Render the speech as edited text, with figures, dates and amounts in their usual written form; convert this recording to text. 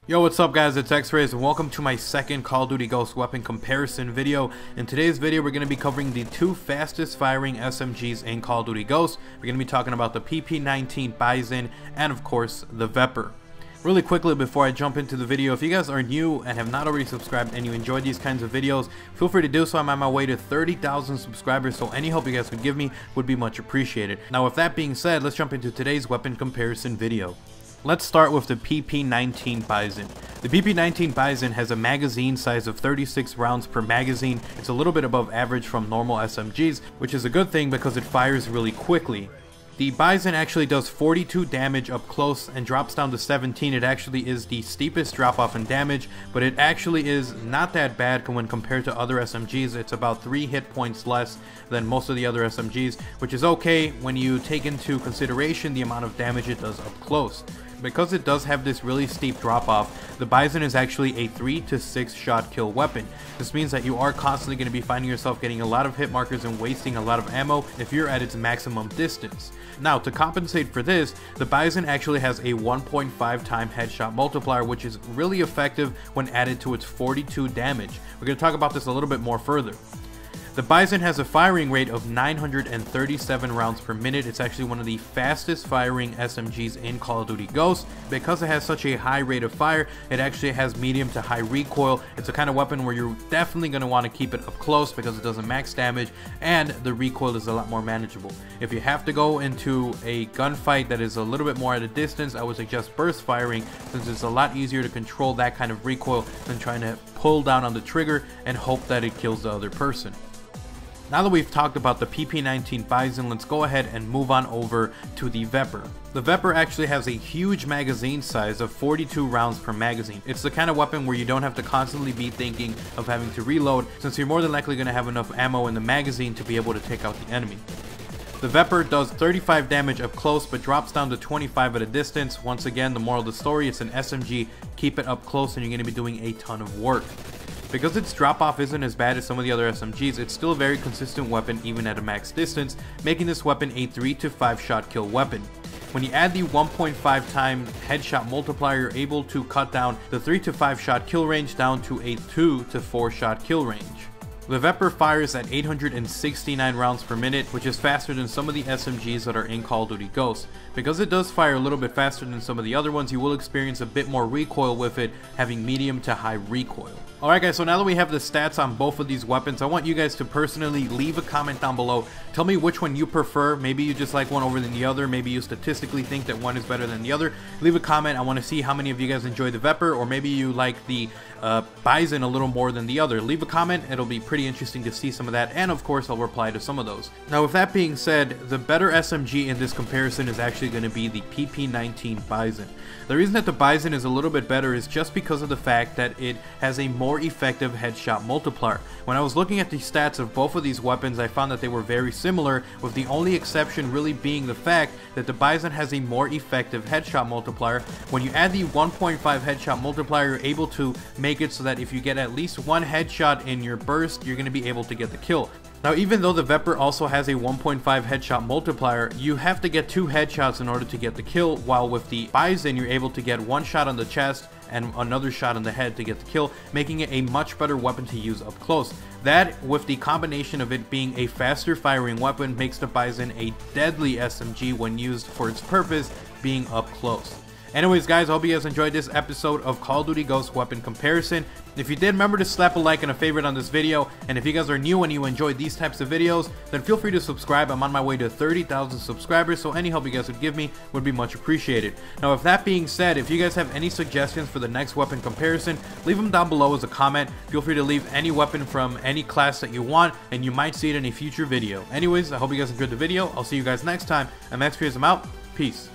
Yo, what's up guys, it's X-Rays and welcome to my second Call of Duty Ghost weapon comparison video. In today's video we're going to be covering the two fastest firing SMGs in Call of Duty Ghost. We're going to be talking about the PP19 Bizon and of course the Vepr. Really quickly before I jump into the video, if you guys are new and have not already subscribed and you enjoy these kinds of videos, feel free to do so. I'm on my way to 30,000 subscribers, so any help you guys could give me would be much appreciated. Now with that being said, let's jump into today's weapon comparison video. Let's start with the PP19 Bizon. The PP19 Bizon has a magazine size of 36 rounds per magazine. It's a little bit above average from normal SMGs, which is a good thing because it fires really quickly. The Bizon actually does 42 damage up close and drops down to 17. It actually is the steepest drop off in damage, but it actually is not that bad when compared to other SMGs. It's about 3 hit points less than most of the other SMGs, which is okay when you take into consideration the amount of damage it does up close. Because it does have this really steep drop off, the Bizon is actually a 3 to 6 shot kill weapon. This means that you are constantly going to be finding yourself getting a lot of hit markers and wasting a lot of ammo if you're at its maximum distance. Now, to compensate for this, the Bizon actually has a 1.5 time headshot multiplier, which is really effective when added to its 42 damage. We're going to talk about this a little bit more further. The Bizon has a firing rate of 937 rounds per minute. It's actually one of the fastest firing SMGs in Call of Duty Ghost. Because it has such a high rate of fire, it actually has medium to high recoil. It's a kind of weapon where you're definitely going to want to keep it up close because it doesn't max damage and the recoil is a lot more manageable. If you have to go into a gunfight that is a little bit more at a distance, I would suggest burst firing, since it's a lot easier to control that kind of recoil than trying to pull down on the trigger and hope that it kills the other person. Now that we've talked about the PP19 Bizon, let's go ahead and move on over to the Vepr. The Vepr actually has a huge magazine size of 42 rounds per magazine. It's the kind of weapon where you don't have to constantly be thinking of having to reload, since you're more than likely going to have enough ammo in the magazine to be able to take out the enemy. The Vepr does 35 damage up close but drops down to 25 at a distance. Once again, the moral of the story, it's an SMG, keep it up close and you're going to be doing a ton of work. Because its drop off isn't as bad as some of the other SMGs, it's still a very consistent weapon even at a max distance, making this weapon a 3 to 5 shot kill weapon. When you add the 1.5 time headshot multiplier, you're able to cut down the 3 to 5 shot kill range down to a 2 to 4 shot kill range. The Vepr fires at 869 rounds per minute, which is faster than some of the SMGs that are in Call of Duty Ghost. Because it does fire a little bit faster than some of the other ones, you will experience a bit more recoil with it, having medium to high recoil. Alright guys, so now that we have the stats on both of these weapons, I want you guys to personally leave a comment down below. Tell me which one you prefer. Maybe you just like one over than the other. Maybe you statistically think that one is better than the other. Leave a comment. I want to see how many of you guys enjoy the Vepr, or maybe you like the Bizon a little more than the other. Leave a comment. It'll be pretty interesting to see some of that, and of course I'll reply to some of those. Now with that being said, the better SMG in this comparison is actually going to be the PP19 Bizon. The reason that the Bizon is a little bit better is just because of the fact that it has a more effective headshot multiplier. When I was looking at the stats of both of these weapons, I found that they were very similar, with the only exception really being the fact that the Bizon has a more effective headshot multiplier. When you add the 1.5 headshot multiplier, you're able to make it so that if you get at least one headshot in your burst, you're going to be able to get the kill. Now, even though the Vepr also has a 1.5 headshot multiplier, you have to get 2 headshots in order to get the kill, while with the Bizon you're able to get 1 shot on the chest and another shot on the head to get the kill, making it a much better weapon to use up close. That, with the combination of it being a faster firing weapon, makes the Bizon a deadly SMG when used for its purpose, being up close. Anyways guys, I hope you guys enjoyed this episode of Call of Duty Ghost weapon comparison. If you did, remember to slap a like and a favorite on this video, and if you guys are new and you enjoy these types of videos, then feel free to subscribe. I'm on my way to 30,000 subscribers, so any help you guys would give me would be much appreciated. Now with that being said, if you guys have any suggestions for the next weapon comparison, leave them down below as a comment. Feel free to leave any weapon from any class that you want, and you might see it in a future video. Anyways, I hope you guys enjoyed the video. I'll see you guys next time. I'm X-Rays, I'm out. Peace.